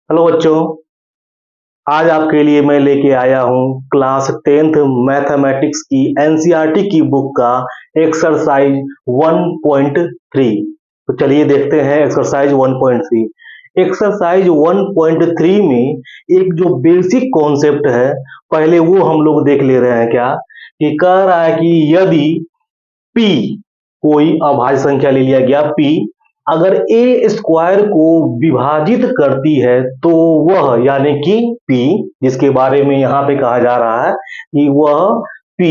Hello बच्चों, आज आपके लिए मैं लेके आया हूँ क्लास 10th मैथमेटिक्स की एनसीईआरटी की बुक का एक्सरसाइज 1.3। तो चलिए देखते हैं एक्सरसाइज 1.3। एक्सरसाइज 1.3 में एक जो बेसिक कॉन्सेप्ट है, पहले वो हम लोग देख ले रहे हैं। क्या कि कह रहा है कि यदि P कोई अभाज्य संख्या ले लिया गया P अगर ए स्क्वायर को विभाजित करती है तो वह यानी कि P जिसके बारे में यहाँ पे कहा जा रहा है कि वह P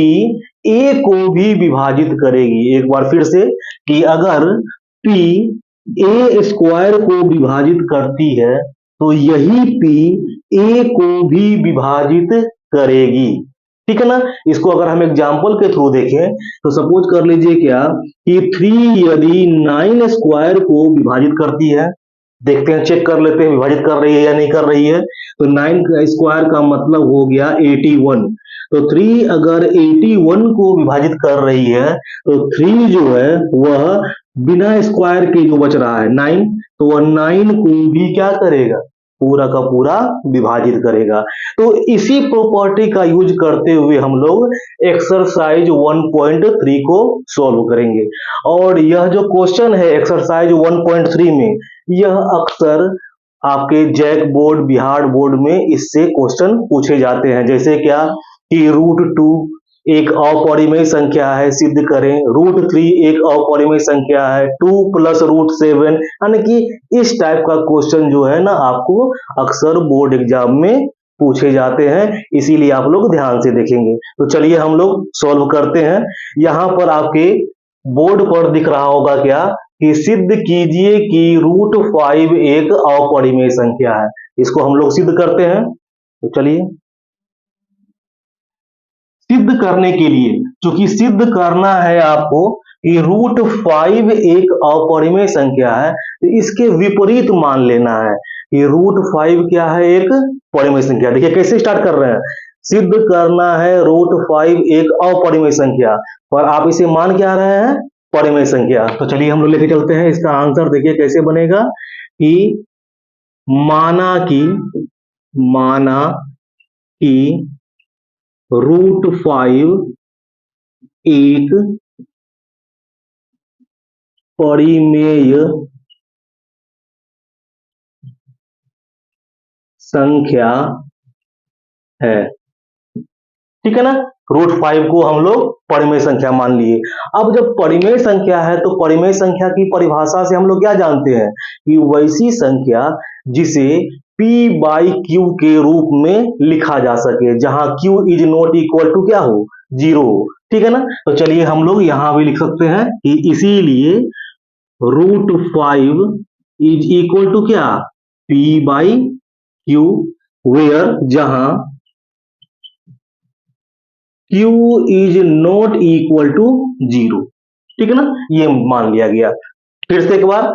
ए को भी विभाजित करेगी। एक बार फिर से कि अगर P ए स्क्वायर को विभाजित करती है तो यही P ए को भी विभाजित करेगी। ठीक है ना। इसको अगर हम एग्जाम्पल के थ्रू देखें तो सपोज कर लीजिए क्या कि 3 यदि 9 स्क्वायर को विभाजित करती है, देखते हैं चेक कर लेते हैं विभाजित कर रही है या नहीं कर रही है। तो 9 स्क्वायर का मतलब हो गया 81। तो 3 अगर 81 को विभाजित कर रही है तो 3 जो है वह बिना स्क्वायर के जो बच रहा है 9, तो वह 9 को भी क्या करेगा, पूरा का पूरा विभाजित करेगा। तो इसी प्रॉपर्टी का यूज करते हुए हम लोग एक्सरसाइज 1.3 को सॉल्व करेंगे। और यह जो क्वेश्चन है एक्सरसाइज 1.3 में, यह अक्सर आपके जैक बोर्ड, बिहार बोर्ड में इससे क्वेश्चन पूछे जाते हैं। जैसे क्या कि √2 एक अपरिमेय संख्या है, सिद्ध करें। √3 एक अपरिमेय संख्या है, 2 + √7, यानी कि इस टाइप का क्वेश्चन जो है ना आपको अक्सर बोर्ड एग्जाम में पूछे जाते हैं, इसीलिए आप लोग ध्यान से देखेंगे। तो चलिए हम लोग सॉल्व करते हैं। यहाँ पर आपके बोर्ड पर दिख रहा होगा क्या कि सिद्ध कीजिए कि √5 एक अपरिमेय संख्या है। इसको हम लोग सिद्ध करते हैं। तो चलिए सिद्ध करने के लिए, क्योंकि सिद्ध करना है आपको कि √5 एक अपरिमेय संख्या है, तो इसके विपरीत मान लेना है कि √5 क्या है, एक परिमेय संख्या। देखिए कैसे स्टार्ट कर रहे हैं, सिद्ध करना है √5 एक अपरिमेय संख्या, पर आप इसे मान क्या रहे हैं, परिमेय संख्या। तो चलिए हम लोग लेके चलते हैं। इसका आंसर देखिए कैसे बनेगा कि माना कि √5 एक परिमेय संख्या है। ठीक है ना। √5 को हम लोग परिमेय संख्या मान लिए। अब जब परिमेय संख्या है तो परिमेय संख्या की परिभाषा से हम लोग क्या जानते हैं कि वैसी संख्या जिसे P/Q के रूप में लिखा जा सके, जहां Q is not equal to क्या हो, 0 हो। ठीक है ना। तो चलिए हम लोग यहां भी लिख सकते हैं कि इसीलिए √5 इज इक्वल टू क्या, P/Q, वेयर जहां Q is not equal to 0। ठीक है ना, ये मान लिया गया। फिर से एक बार,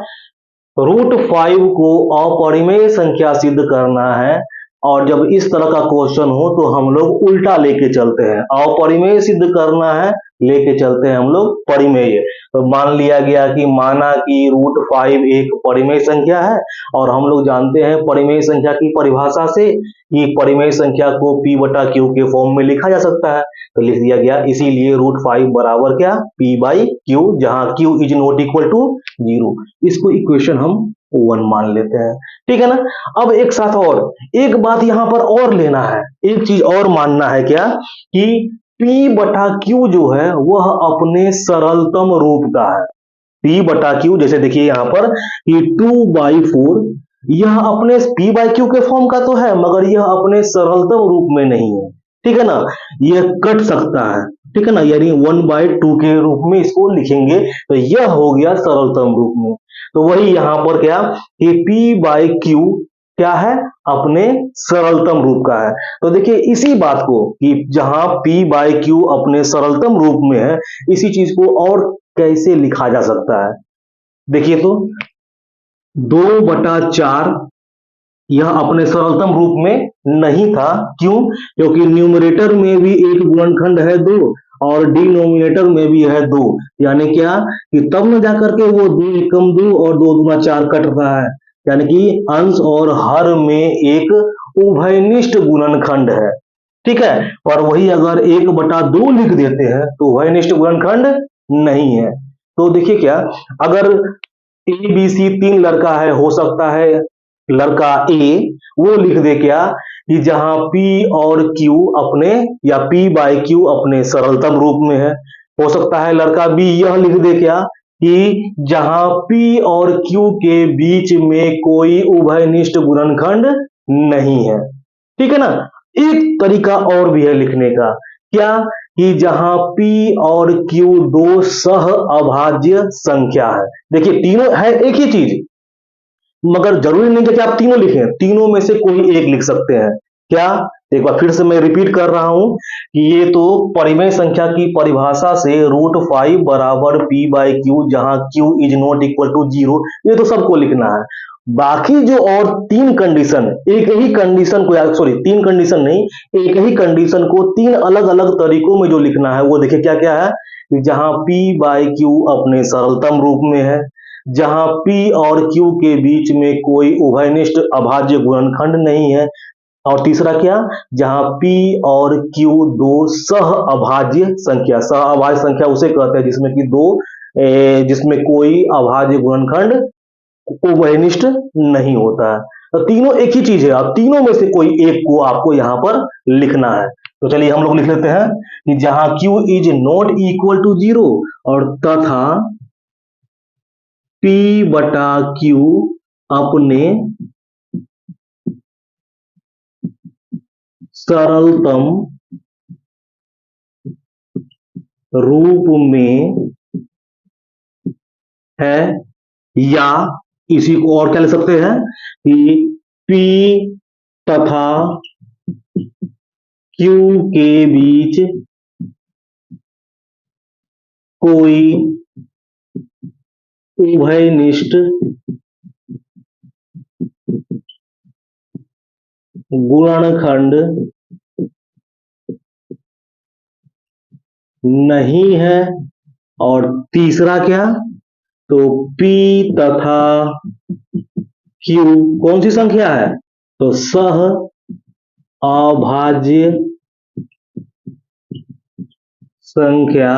√5 को अपरिमेय संख्या सिद्ध करना है, और जब इस तरह का क्वेश्चन हो तो हम लोग उल्टा लेके चलते हैं। अपरिमेय सिद्ध करना है, लेके चलते हैं हम लोग परिमेय। तो मान लिया गया कि माना कि √5 एक परिमेय संख्या है, और हम लोग जानते हैं परिमेय संख्या की परिभाषा से कि परिमेय संख्या को P/Q के फॉर्म में लिखा जा सकता है। तो लिख दिया गया, इसीलिए √5 बराबर क्या, P/Q, जहां Q is not equal to 0। इसको इक्वेशन हम 1 मान लेते हैं। ठीक है ना। अब एक साथ और एक बात यहां पर और लेना है, एक चीज और मानना है क्या कि P/Q जो है वह अपने सरलतम रूप का है। P/Q जैसे देखिए यहां पर कि 2/4, यह अपने P/Q के फॉर्म का तो है, मगर यह अपने सरलतम रूप में नहीं है। ठीक है ना, यह कट सकता है। ठीक है ना, यानी 1/2 के रूप में इसको लिखेंगे, तो यह हो गया सरलतम रूप में। तो वही यहां पर क्या कि P/Q क्या है, अपने सरलतम रूप का है। तो देखिए इसी बात को कि जहां P/Q अपने सरलतम रूप में है, इसी चीज को और कैसे लिखा जा सकता है। देखिए तो 2/4 यह अपने सरलतम रूप में नहीं था। क्यों, क्योंकि न्यूमरेटर में भी एक गुणनखंड है 2 और डिनोमिनेटर में भी है 2, यानी क्या कि तब न जाकर के वो 2 एकम 2 और 2 दूना 4 कट रहा है। यानी कि अंश और हर में एक उभयनिष्ठ गुणनखंड है, ठीक है। और वही अगर 1/2 लिख देते हैं तो उभयनिष्ठ गुणनखंड नहीं है। तो देखिए क्या, अगर ए बी सी 3 लड़का है, हो सकता है लड़का ए वो लिख दे क्या कि जहां P और Q अपने या P बाई Q अपने सरलतम रूप में है। हो सकता है लड़का बी यह लिख दे क्या कि जहां P और Q के बीच में कोई उभयनिष्ठ गुणनखंड नहीं है, ठीक है ना। एक तरीका और भी है लिखने का, क्या कि जहां P और Q दो सह अभाज्य संख्या है। देखिए तीनों है एक ही चीज, मगर जरूरी नहीं है कि आप तीनों लिखें, तीनों में से कोई एक लिख सकते हैं। क्या, एक बार फिर से मैं रिपीट कर रहा हूं कि ये तो परिमेय संख्या की परिभाषा से √5 बराबर P बाई Q जहां Q is not equal to 0, ये तो सबको लिखना है। बाकी जो और तीन कंडीशन, एक ही कंडीशन को, सॉरी तीन कंडीशन नहीं, एक ही कंडीशन को तीन अलग अलग तरीकों में जो लिखना है वो देखिए क्या क्या है कि जहां P बाई Q अपने सरलतम रूप में है, जहां P और Q के बीच में कोई उभयनिष्ठ अभाज्य गुणनखंड नहीं है, और तीसरा क्या, जहां P और Q दो सह अभाज्य संख्या, सह अभाज्य संख्या उसे कहते हैं जिसमें कि जिसमें कोई अभाज्य गुणनखंड उभयनिष्ठ नहीं होता है। तो तीनों एक ही चीज है, अब तीनों में से कोई एक को आपको यहां पर लिखना है। तो चलिए हम लोग लिख लेते हैं कि जहां Q is not equal to 0 और तथा P बटा Q अपने सरलतम रूप में है, या इसी को और क्या लिख सकते हैं कि P तथा Q के बीच कोई उभयनिष्ठ गुणनखंड नहीं है। और तीसरा क्या, तो P तथा Q कौन सी संख्या है, तो सह अभाज्य संख्या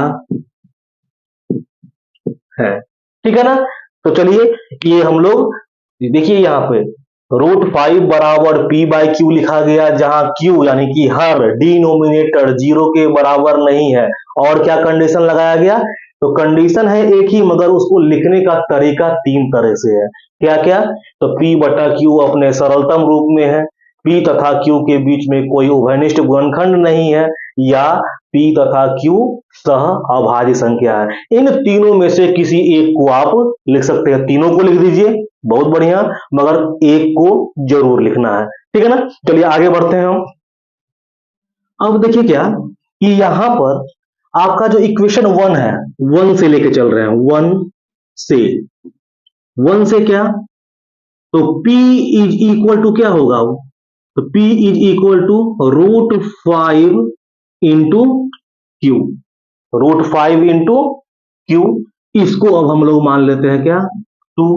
है, ठीक है ना। तो चलिए ये हम लोग देखिए यहाँ पे √5 बराबर P बाई Q लिखा गया, जहां Q यानी कि हर डिनोमिनेटर 0 के बराबर नहीं है। और क्या कंडीशन लगाया गया, तो कंडीशन है एक ही मगर उसको लिखने का तरीका तीन तरह से है। क्या क्या, तो P बटा Q अपने सरलतम रूप में है, P तथा Q के बीच में कोई उभयनिष्ठ गुणनखंड नहीं है, या P तथा Q सह अभाज्य संख्या है। इन तीनों में से किसी एक को आप लिख सकते हैं, तीनों को लिख दीजिए, बहुत बढ़िया, मगर एक को जरूर लिखना है, ठीक है ना। चलिए आगे बढ़ते हैं हम। अब देखिए क्या कि यहां पर आपका जो इक्वेशन 1 है, 1 से लेके चल रहे हैं, 1 से क्या, तो P इज इक्वल टू क्या होगा, तो P is equal to √5 into Q, √5 into Q, इसको अब हम लोग मान लेते हैं क्या 2,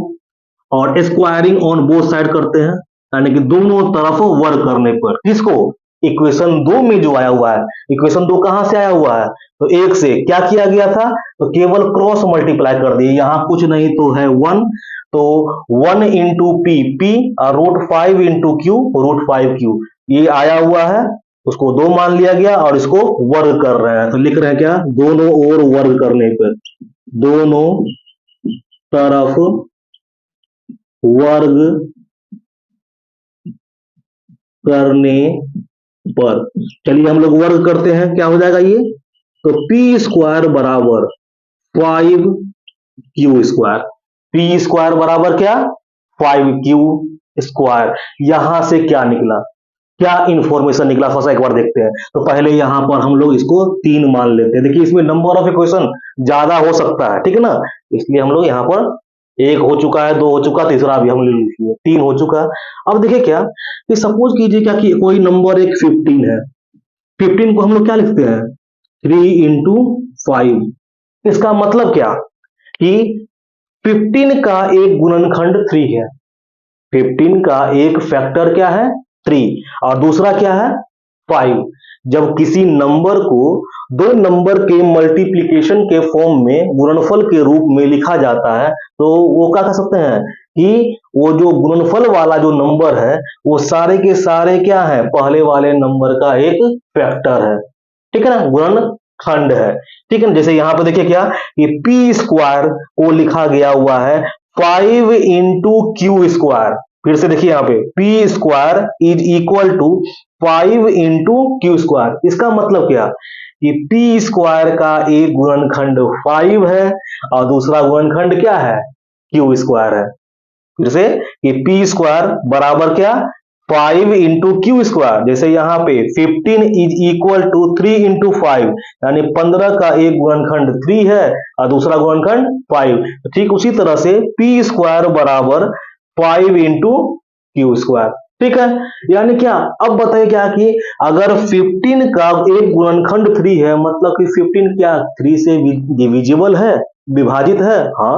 और स्क्वायरिंग ऑन बोथ साइड करते हैं, यानी कि दोनों तरफ वर्ग करने पर, किसको, इक्वेशन 2 में जो आया हुआ है, इक्वेशन 2 कहां से आया हुआ है, तो 1 से क्या किया गया था, तो केवल क्रॉस मल्टीप्लाई कर दिए, यहां कुछ नहीं तो है 1, तो 1 इंटू P और √5 इंटू Q, √5Q ये आया हुआ है, उसको 2 मान लिया गया और इसको वर्ग कर रहे हैं, तो लिख रहे हैं क्या, दोनों ओर वर्ग करने पर, दोनों तरफ वर्ग करने पर, चलिए हम लोग वर्ग करते हैं, क्या हो जाएगा ये, तो P स्क्वायर बराबर 5Q स्क्वायर, P स्क्वायर बराबर क्या, 5Q स्क्वायर। यहां से क्या निकला, क्या इंफॉर्मेशन निकला, थोड़ा सा एक बार देखते हैं। तो पहले यहां पर हम लोग इसको 3 मान लेते हैं, देखिए इसमें नंबर ऑफ इक्वेशन ज्यादा हो सकता है, ठीक है ना, इसलिए हम लोग यहां पर 1 हो चुका है, 2 हो चुका, तीसरा भी हम ले लीजिए, 3 हो चुका। अब देखिए क्या कि सपोज कीजिए क्या कि कोई नंबर एक 15 है, 15 को हम लोग क्या लिखते हैं, 3 इंटू 5, इसका मतलब क्या कि 15 का एक गुणनखंड 3 है, 15 का एक फैक्टर क्या है 3 और दूसरा क्या है 5। जब किसी नंबर को दो नंबर के मल्टीप्लिकेशन के फॉर्म में गुणनफल के रूप में लिखा जाता है तो वो क्या कह सकते हैं कि वो जो गुणनफल वाला जो नंबर है वो सारे के सारे क्या है पहले वाले नंबर का एक फैक्टर है। ठीक है ना, गुणनखंड है। ठीक है ना, जैसे यहाँ पे देखिए क्या कि पी स्क्वायर को लिखा गया हुआ है 5 इंटू क्यू स्क्वायर। फिर से देखिए यहाँ पे P square is equal to 5 into Q square. इसका मतलब क्या कि पी स्क्वायर का एक गुणनखंड 5 है और दूसरा गुणनखंड क्या है क्यू स्क्वायर है। फिर से कि पी स्क्वायर बराबर क्या 5 इंटू क्यू स्क्वायर। जैसे यहाँ पे 15 इज इक्वल टू 3 इंटू 5 यानी 15 का एक गुणनखंड 3 है और दूसरा गुणनखंड 5। ठीक उसी तरह से पी स्क्वायर बराबर 5 इंटू क्यू स्क्वायर। ठीक है, यानी क्या अब बताइए क्या कि अगर 15 का एक गुणनखंड 3 है मतलब कि 15 क्या 3 से डिविजिबल है, विभाजित है। हाँ,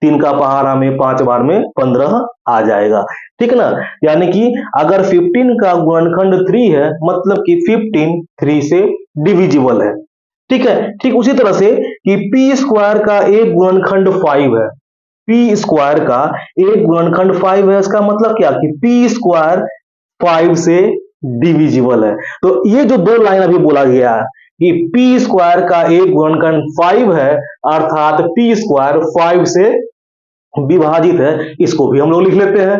3 का पहाड़ा में 5 बार में 15 आ जाएगा। ठीक ना, यानी कि अगर 15 का गुणनखंड 3 है मतलब कि 15 3 से डिविजिबल है। ठीक है, ठीक उसी तरह से कि पी स्क्वायर का एक गुणनखंड 5 है। पी स्क्वायर का एक गुणनखंड 5 है, इसका मतलब क्या कि पी स्क्वायर 5 से डिविजिबल है। तो ये जो दो लाइन अभी बोला गया है कि पी स्क्वायर का एक गुणनखंड 5 है अर्थात पी स्क्वायर 5 से विभाजित है, इसको भी हम लोग लिख लेते हैं।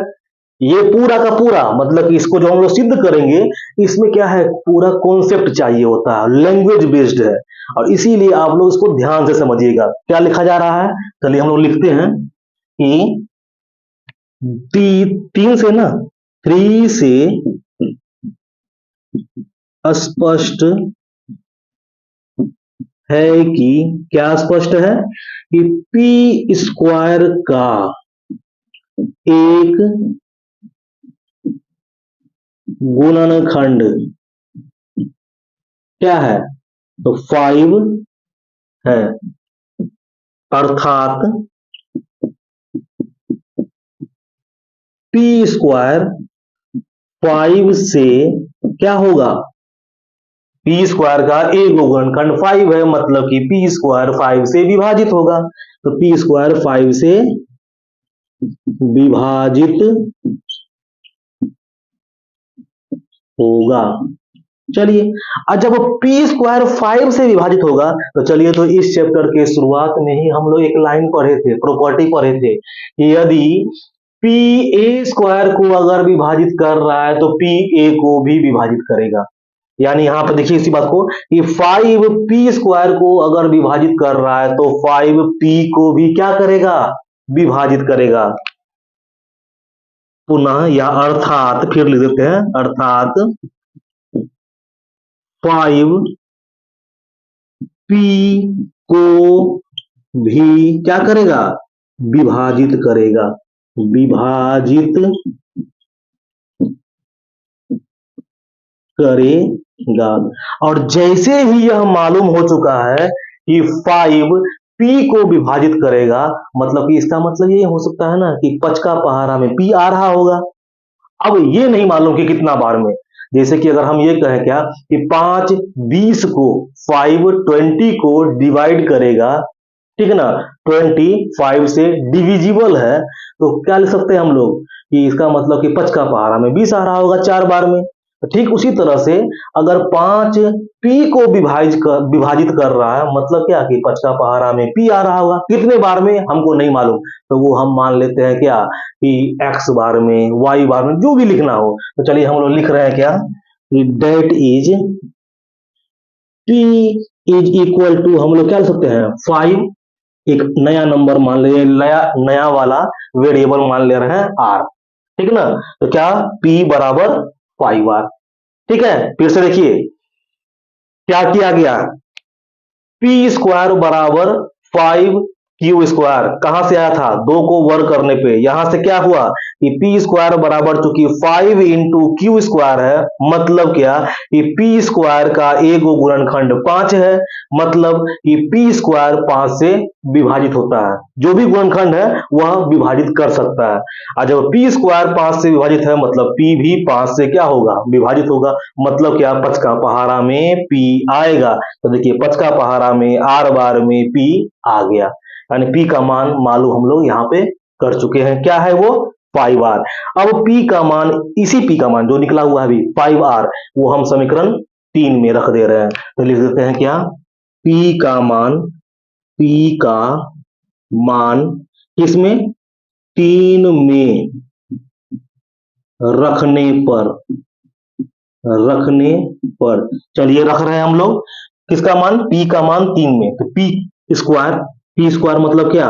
ये पूरा का पूरा मतलब कि इसको जो हम लोग सिद्ध करेंगे इसमें क्या है पूरा कॉन्सेप्ट चाहिए होता है, लैंग्वेज बेस्ड है और इसीलिए आप लोग इसको ध्यान से समझिएगा क्या लिखा जा रहा है। चलिए हम लोग लिखते हैं कि 3 से ना 3 से स्पष्ट है कि क्या स्पष्ट है कि पी स्क्वायर का एक गुणनखंड क्या है तो 5 है अर्थात पी स्क्वायर 5 से क्या होगा पी स्क्वायर का एक गुणनखंड 5 है मतलब कि पी स्क्वायर 5 से विभाजित होगा। तो पी स्क्वायर 5 से विभाजित होगा। चलिए, और जब पी स्क्वायर 5 से विभाजित होगा तो चलिए तो इस चैप्टर के शुरुआत में ही हम लोग एक लाइन पढ़े थे, प्रॉपर्टी पढ़े थे कि यदि पी ए स्क्वायर को अगर विभाजित कर रहा है तो पी ए को भी विभाजित करेगा। यानी यहां पर देखिए इसी बात को कि 5 पी स्क्वायर को अगर विभाजित कर रहा है तो 5 पी को भी क्या करेगा विभाजित करेगा। पुनः या अर्थात फिर लिख देते हैं अर्थात 5 पी को भी क्या करेगा विभाजित करेगा, विभाजित करेगा। और जैसे ही यह मालूम हो चुका है कि 5 पी को विभाजित करेगा मतलब कि इसका मतलब ये हो सकता है ना कि 5 का पहाड़ा में पी आ रहा होगा। अब ये नहीं मालूम कि कितना बार में, जैसे कि अगर हम ये कहें क्या कि 5 20 को 5 20 को डिवाइड करेगा। ठीक है ना, 20 5 से डिविजिबल है तो क्या लिख सकते हैं हम लोग कि इसका मतलब कि 5 का पहाड़ा में 20 आ रहा होगा 4 बार में। ठीक उसी तरह से अगर 5 पी को विभाजित कर रहा है मतलब क्या कि 5 का पहाड़ा में पी आ रहा होगा, कितने बार में हमको नहीं मालूम तो वो हम मान लेते हैं क्या कि x बार में y बार में जो भी लिखना हो। तो चलिए हम लोग लिख रहे हैं क्या कि that is p is equal to हम लोग क्या लिख सकते हैं 5, एक नया नंबर मान ले नया वाला वेरिएबल मान ले रहे हैं r। ठीक ना, तो क्या p बराबर 5r। ठीक है, फिर से देखिए क्या किया गया पी स्क्वायर बराबर 5 क्यू स्क्वायर कहां से आया था, दो को वर्ग करने पे, यहां से क्या हुआ कि पी स्क्वायर बराबर चूंकि 5 इंटू क्यू स्क्वायर है, मतलब क्या कि पी स्क्वायर का एक गुणनखंड 5 है, मतलब कि पी स्क्वायर 5 से विभाजित होता है, जो भी गुणनखंड है वह विभाजित कर सकता है। और जब पी स्क्वायर 5 से विभाजित है मतलब पी भी 5 से क्या होगा, विभाजित होगा, मतलब क्या, पचका पहाड़ा में पी आएगा। तो देखिए पचका पहाड़ा में आर बार में पी आ गया, यानी पी का मान मालूम हम लोग यहाँ पे कर चुके हैं, क्या है वो 5r। अब पी का मान, इसी पी का मान जो निकला हुआ है अभी 5r, वो हम समीकरण 3 में रख दे रहे हैं। तो लिख देते हैं क्या, पी का मान, पी का मान किसमें, 3 में रखने पर, रखने पर, चलिए रख रहे हैं हम लोग किसका मान, पी का मान 3 में, तो पी स्क्वायर मतलब क्या,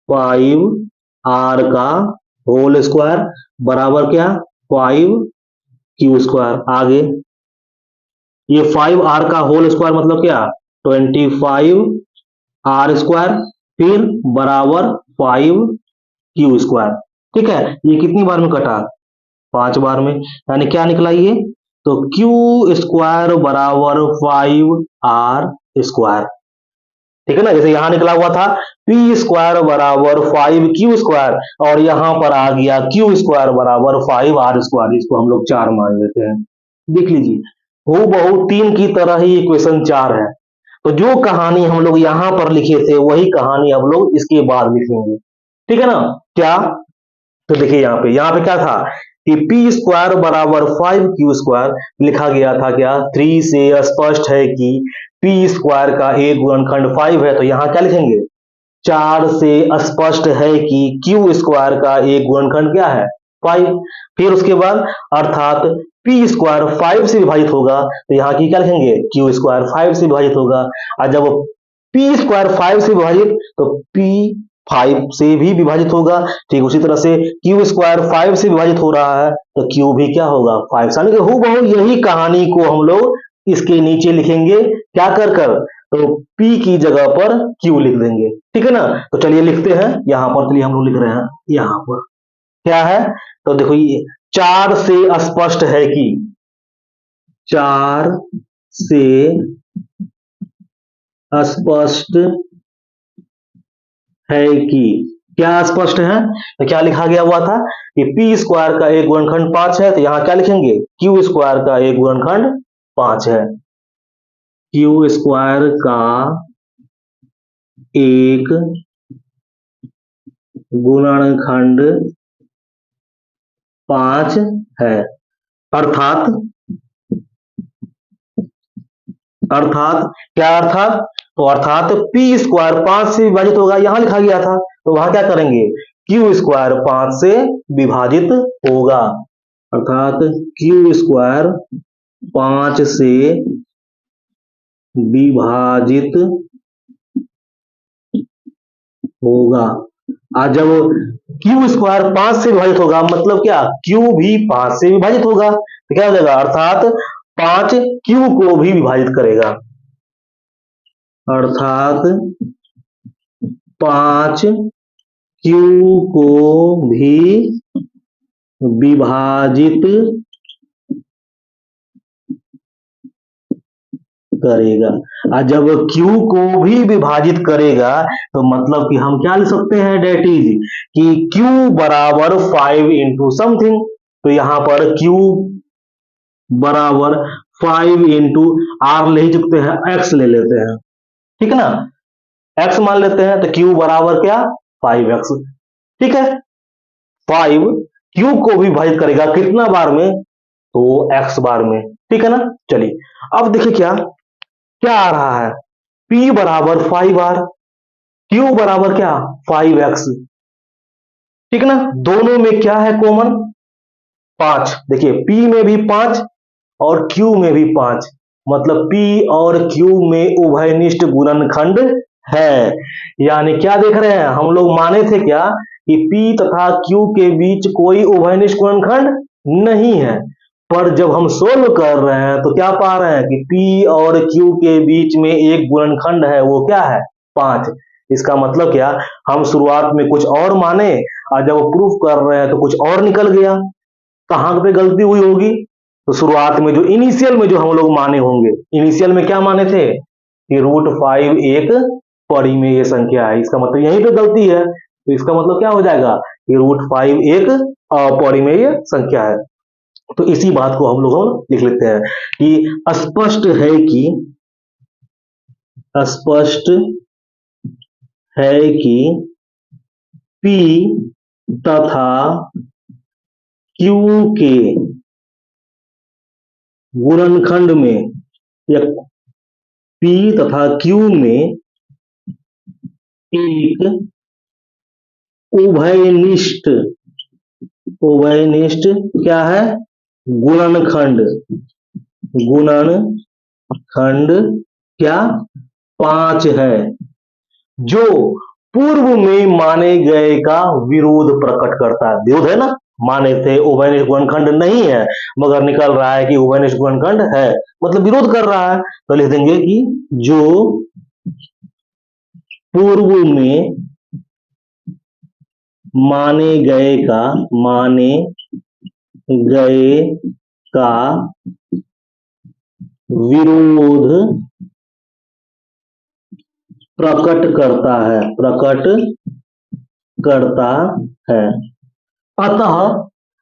5r का होल स्क्वायर बराबर क्या, 5q स्क्वायर। आगे ये 5r का होल स्क्वायर मतलब क्या, 25r स्क्वायर, फिर बराबर 5q स्क्वायर। ठीक है, ये कितनी बार में कटा, 5 बार में, यानी क्या निकला ये, तो q स्क्वायर बराबर 5r स्क्वायर। ठीक है ना, जैसे यहां निकला हुआ था पी स्क्वायर बराबर 5q स्क्वायर, और यहां पर आ गया q स्क्वायर बराबर 5r स्क्वायर, इसको हम लोग 4 मान लेते हैं। देख लीजिए हूबहू 3 की तरह ही इक्वेशन 4 है। तो जो कहानी हम लोग यहां पर लिखे थे वही कहानी हम लोग इसके बाद लिखेंगे। ठीक है ना, क्या, तो देखिए यहाँ पे क्या था कि पी स्क्वायर बराबर 5q स्क्वायर लिखा गया था क्या, 3 से स्पष्ट है कि पी स्क्वायर का एक गुणनखंड 5 है, तो यहाँ क्या लिखेंगे, 4 से स्पष्ट है कि क्यू स्क्वायर का एक गुणनखंड क्या है, 5। फिर उसके बाद अर्थात पी स्क्वायर 5 से विभाजित होगा, तो यहाँ की क्या लिखेंगे, क्यू स्क्वायर 5 से विभाजित होगा। और जब पी स्क्वायर 5 से विभाजित, तो पी 5 से भी विभाजित होगा। ठीक उसी तरह से क्यू स्क्वायर 5 से विभाजित हो रहा है, तो क्यू भी क्या होगा, 5। यानी कि हूबहू यही कहानी को हम लोग इसके नीचे लिखेंगे, क्या कर कर, तो P की जगह पर Q लिख देंगे। ठीक है ना, तो चलिए लिखते हैं यहां पर, चलिए हम लोग लिख रहे हैं यहां पर क्या है, तो देखो ये 4 से स्पष्ट है कि, 4 से स्पष्ट है कि, क्या स्पष्ट है, तो क्या लिखा गया हुआ था कि पी स्क्वायर का एक गुणनखंड 5 है, तो यहां क्या लिखेंगे, क्यू स्क्वायर का एक गुणनखंड 5 है, क्यू स्क्वायर का एक गुणनखंड 5 है, अर्थात, अर्थात क्या, अर्थात, तो अर्थात पी स्क्वायर 5 से विभाजित होगा, यहां लिखा गया था, तो वहां क्या करेंगे, क्यू स्क्वायर 5 से विभाजित होगा, अर्थात क्यू स्क्वायर 5 से विभाजित होगा। और जब क्यू स्क्वायर 5 से विभाजित होगा मतलब क्या, क्यू भी 5 से विभाजित होगा, तो क्या हो जाएगा, अर्थात 5 क्यू को भी विभाजित करेगा, अर्थात 5 क्यू को भी विभाजित करेगा। और जब Q को भी विभाजित करेगा तो मतलब कि हम क्या लिख सकते हैं, डेट इज कि Q बराबर 5 इंटू समथिंग, तो यहां पर Q बराबर 5 इंटू आर ले चुकते हैं, x ले लेते हैं, ठीक है ना, x मान लेते हैं, तो Q बराबर क्या, 5x। ठीक है, 5 Q को भी विभाजित करेगा कितना बार में, तो x बार में। ठीक है ना, चलिए अब देखिए क्या क्या आ रहा है, P बराबर 5r, Q बराबर क्या, 5x। ठीक है ना, दोनों में क्या है कॉमन, 5। देखिए P में भी 5 और Q में भी 5, मतलब P और Q में उभयनिष्ठ गुणनखंड है। यानी क्या देख रहे हैं हम लोग, माने थे क्या कि P तथा Q के बीच कोई उभयनिष्ठ गुणनखंड नहीं है, पर जब हम सोल्व कर रहे हैं तो क्या पा रहे हैं कि P और Q के बीच में एक गुणनखंड है, वो क्या है, 5। इसका मतलब क्या, हम शुरुआत में कुछ और माने और जब प्रूफ कर रहे हैं तो कुछ और निकल गया। कहाँ पे गलती हुई होगी, तो शुरुआत में जो इनिशियल में जो हम लोग माने होंगे, इनिशियल में क्या माने थे कि √5 एक परिमेय संख्या है, इसका मतलब यहीं पे गलती है, तो इसका मतलब क्या हो जाएगा कि √5 एक अपरिमेय संख्या है। तो इसी बात को हम लोग लिख लेते हैं कि स्पष्ट है कि P तथा Q के गुणनखंड में या P तथा Q में एक उभयनिष्ठ क्या है, गुणनखंड गुणनखंड क्या 5 है, जो पूर्व में माने गए का विरोध प्रकट करता है। विरोध है ना, माने थे उभयनिष्ठ गुणनखंड नहीं है, मगर निकल रहा है कि उभयनिष्ठ गुणनखंड है, मतलब विरोध कर रहा है। तो लिख देंगे कि जो पूर्व में माने गए का विरोध प्रकट करता है। अतः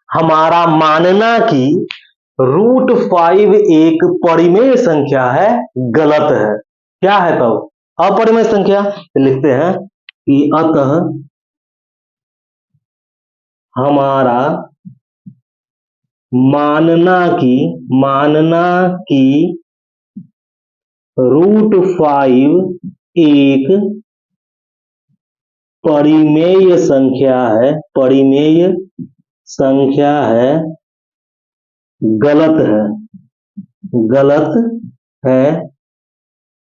हमारा मानना कि √5 एक परिमेय संख्या है गलत है। क्या है तब, अपरिमेय संख्या। लिखते हैं कि अतः हमारा मानना कि √5 एक परिमेय संख्या है गलत है,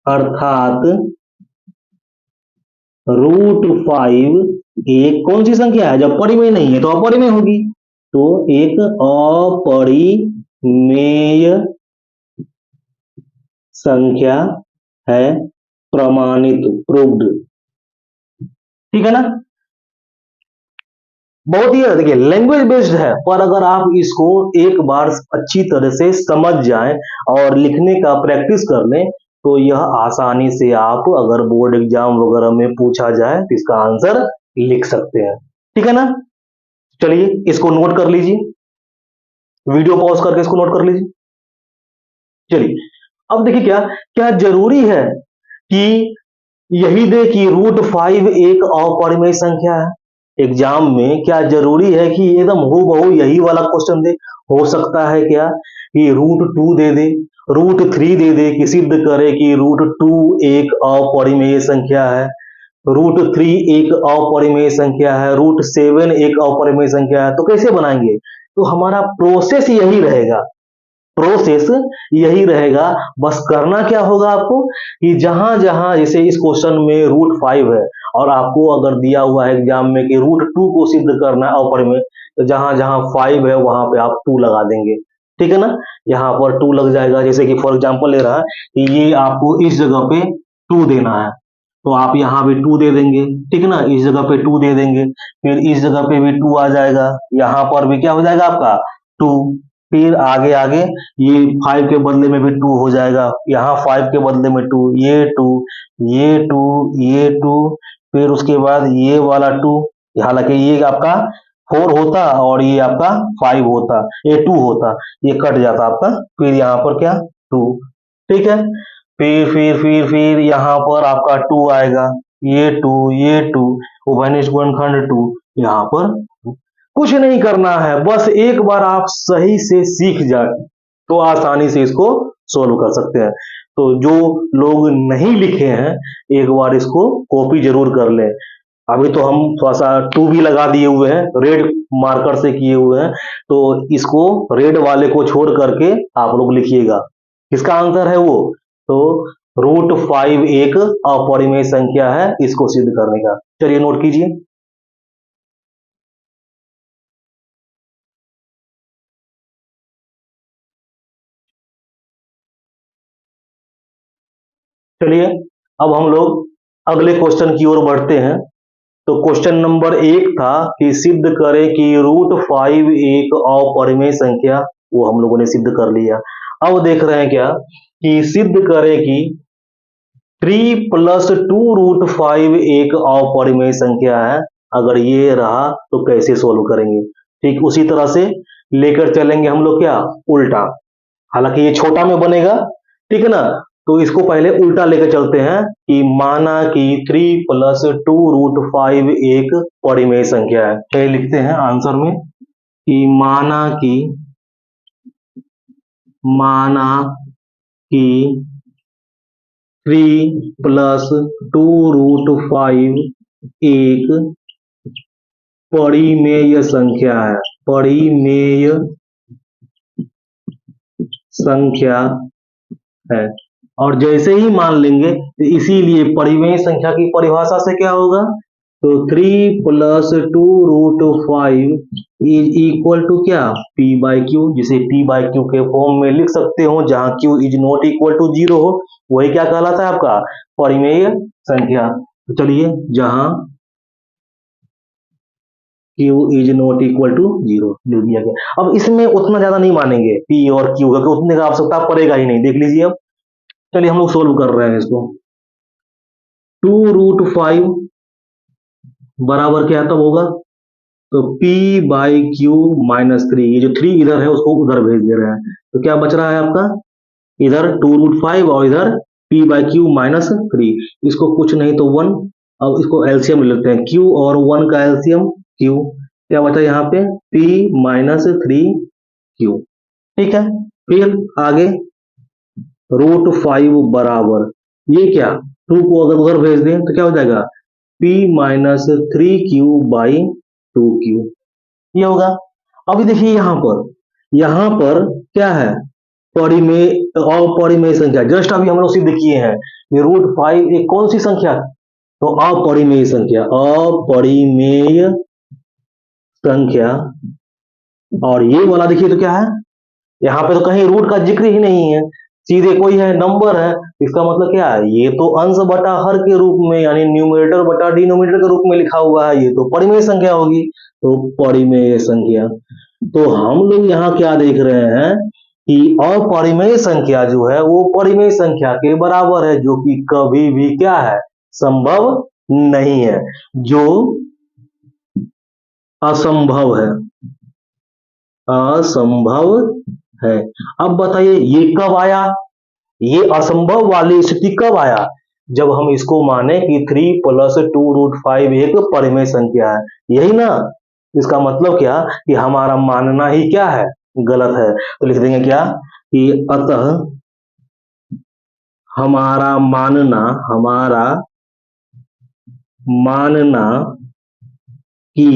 अर्थात √5 एक कौन सी संख्या है, जब परिमेय नहीं है तो अपरिमेय होगी, तो एक अपरिमेय संख्या है, प्रमाणित प्रूव्ड। ठीक है ना, बहुत ही देखिए लैंग्वेज बेस्ड है, पर अगर आप इसको एक बार अच्छी तरह से समझ जाएं और लिखने का प्रैक्टिस कर लें तो यह आसानी से आप अगर बोर्ड एग्जाम वगैरह में पूछा जाए तो इसका आंसर लिख सकते हैं। ठीक है ना, चलिए इसको नोट कर लीजिए, वीडियो पॉज करके इसको नोट कर लीजिए। चलिए अब देखिए क्या क्या जरूरी है कि यही दे कि √5 एक अपरिमेय संख्या है। एग्जाम में क्या जरूरी है कि एकदम हूबहू यही वाला क्वेश्चन दे, हो सकता है क्या कि √2 दे दे, √3 दे दे कि सिद्ध करे कि √2 एक अपरिमेय संख्या है, √3 एक अपरिमेय संख्या है, √7 एक अपरिमेय संख्या है। तो कैसे बनाएंगे, तो हमारा प्रोसेस यही रहेगा। बस करना क्या होगा आपको कि जहां जहां जैसे इस क्वेश्चन में √5 है और आपको अगर दिया हुआ है एग्जाम में कि √2 को सिद्ध करना है अपरिमेय, तो जहां जहां 5 है वहां पे आप 2 लगा देंगे। ठीक है ना, यहाँ पर 2 लग जाएगा, जैसे कि फॉर एग्जाम्पल ले रहा है कि ये आपको इस जगह पे 2 देना है, तो आप यहाँ पे 2 दे देंगे। ठीक है ना, इस जगह पे 2 दे देंगे, फिर इस जगह पे भी 2 आ जाएगा, यहाँ पर भी क्या हो जाएगा आपका 2, फिर आगे आगे ये 5 के बदले में भी 2 हो जाएगा, यहाँ 5 के बदले में 2, ये 2, ये 2, ये 2, फिर उसके बाद ये वाला 2, हालांकि ये आपका 4 होता और ये आपका 5 होता, ये 2 होता, ये कट जाता आपका, फिर यहाँ पर क्या 2। ठीक है, फिर यहाँ पर आपका 2 आएगा, ये 2 उभयनिष्ठ गुणनखंड 2, यहाँ पर कुछ नहीं करना है, बस एक बार आप सही से सीख जाए तो आसानी से इसको सोल्व कर सकते हैं। तो जो लोग नहीं लिखे हैं एक बार इसको कॉपी जरूर कर लें। अभी तो हम थोड़ा सा 2 भी लगा दिए हुए हैं, रेड मार्कर से किए हुए हैं, तो इसको रेड वाले को छोड़ करके आप लोग लिखिएगा, किसका आंसर है वो, तो √5 एक अपरिमेय संख्या है, इसको सिद्ध करने का। चलिए नोट कीजिए। चलिए अब हम लोग अगले क्वेश्चन की ओर बढ़ते हैं। तो क्वेश्चन नंबर 1 था कि सिद्ध करें कि √5 एक अपरिमेय संख्या, वो हम लोगों ने सिद्ध कर लिया। अब देख रहे हैं क्या कि सिद्ध करें कि 3 + 2√5 एक अपरिमेय संख्या है। अगर ये रहा तो कैसे सोल्व करेंगे। ठीक उसी तरह से लेकर चलेंगे हम लोग क्या, उल्टा। हालांकि ये छोटा में बनेगा, ठीक है ना। तो इसको पहले उल्टा लेकर चलते हैं कि माना कि 3 + 2√5 एक परिमेय संख्या है। तो ये लिखते हैं आंसर में कि माना कि 3 + 2√5 एक परिमेय संख्या है। परिमेय संख्या है। और जैसे ही मान लेंगे तो इसीलिए परिमेय संख्या की परिभाषा से क्या होगा, तो 3 + 2√5 इज इक्वल टू क्या, p/q, जिसे p/q के फॉर्म में लिख सकते हो जहां q is not equal to 0 हो, वही क्या कहलाता है आपका परिमेय संख्या। तो चलिए जहां q is not equal to 0 लिख दिया गया। अब इसमें उतना ज्यादा नहीं मानेंगे p और q क्योंकि उतने का आवश्यकता पड़ेगा ही नहीं। देख लीजिए अब, चलिए हम लोग सोल्व कर रहे हैं इसको। 2√5 बराबर क्या तब होगा, तो p/q - 3, ये जो 3 इधर है उसको उधर भेज दे रहे हैं। तो क्या बच रहा है आपका, इधर 2√5 और इधर p/q - 3, इसको कुछ नहीं तो 1। अब इसको एलसीएम ले लेते हैं, q और 1 का एलसीएम q, क्या बचा यहाँ पे p - 3q। ठीक है, फिर आगे √5 बराबर ये क्या, 2 को अगर उधर भेज दें तो क्या हो जाएगा p - 3q/2q, ये होगा। अभी देखिए यहाँ पर क्या है, परिमेय अपरिमेय संख्या। जस्ट अभी हम लोग सिद्ध किए हैं ये √5 एक कौन सी संख्या, तो अपरिमेय संख्या, अपरिमेय संख्या। और ये वाला देखिए तो क्या है, यहाँ पे तो कहीं रूट का जिक्र ही नहीं है, सीधे कोई है नंबर है। इसका मतलब क्या है, ये तो अंश बटा हर के रूप में यानी न्यूमरेटर बटा डिनोमिनेटर के रूप में लिखा हुआ है, ये तो परिमेय संख्या होगी। तो परिमेय संख्या, तो हम लोग यहाँ क्या देख रहे हैं कि अपरिमेय संख्या जो है वो परिमेय संख्या के बराबर है, जो कि कभी भी क्या है, संभव नहीं है, जो असंभव है, असंभव है। अब बताइए ये कब आया, ये असंभव वाली स्थिति कब आया, जब हम इसको माने कि 3 + 2√5 एक परिमेय संख्या है, यही ना। इसका मतलब क्या कि हमारा मानना ही क्या है, गलत है। तो लिख देंगे क्या कि अतः हमारा मानना कि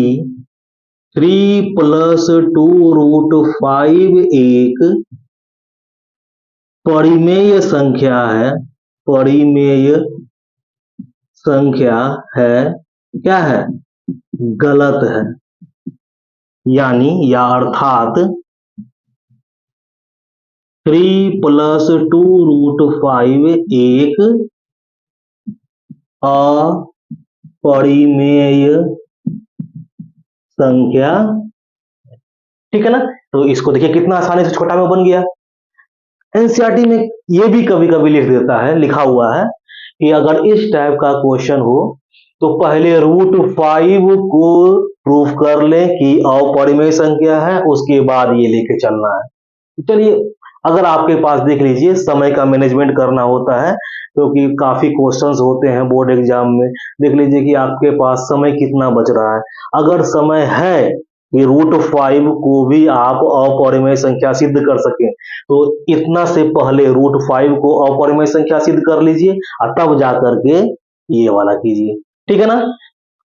3 + 2√5 एक परिमेय संख्या है, परिमेय संख्या है, क्या है, गलत है। यानी या अर्थात 3 + 2√5 एक अपरिमेय संख्या, ठीक है ना। तो इसको देखिए कितना आसानी से छोटा में बन गया। एनसीईआरटी में ये भी कभी कभी लिख देता है, लिखा हुआ है कि अगर इस टाइप का क्वेश्चन हो तो पहले √5 को प्रूफ कर ले कि अपरिमेय संख्या है, उसके बाद ये लेके चलना है। चलिए अगर आपके पास देख लीजिए समय का मैनेजमेंट करना होता है, क्योंकि काफी क्वेश्चंस होते हैं बोर्ड एग्जाम में, देख लीजिए कि आपके पास समय कितना बच रहा है। अगर समय है कि √5 को भी आप अपरिमेय संख्या सिद्ध कर सके, तो इतना से पहले √5 को अपरिमेय संख्या सिद्ध कर लीजिए और तब जाकर के ये वाला कीजिए, ठीक है ना।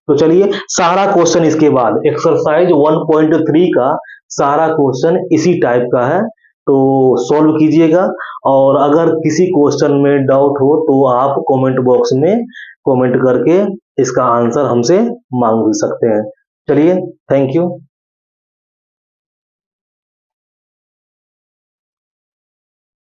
तो चलिए सारा क्वेश्चन इसके बाद एक्सरसाइज 1.3 का सारा क्वेश्चन इसी टाइप का है, तो सॉल्व कीजिएगा। और अगर किसी क्वेश्चन में डाउट हो तो आप कमेंट बॉक्स में कमेंट करके इसका आंसर हमसे मांग भी सकते हैं। चलिए, थैंक यू।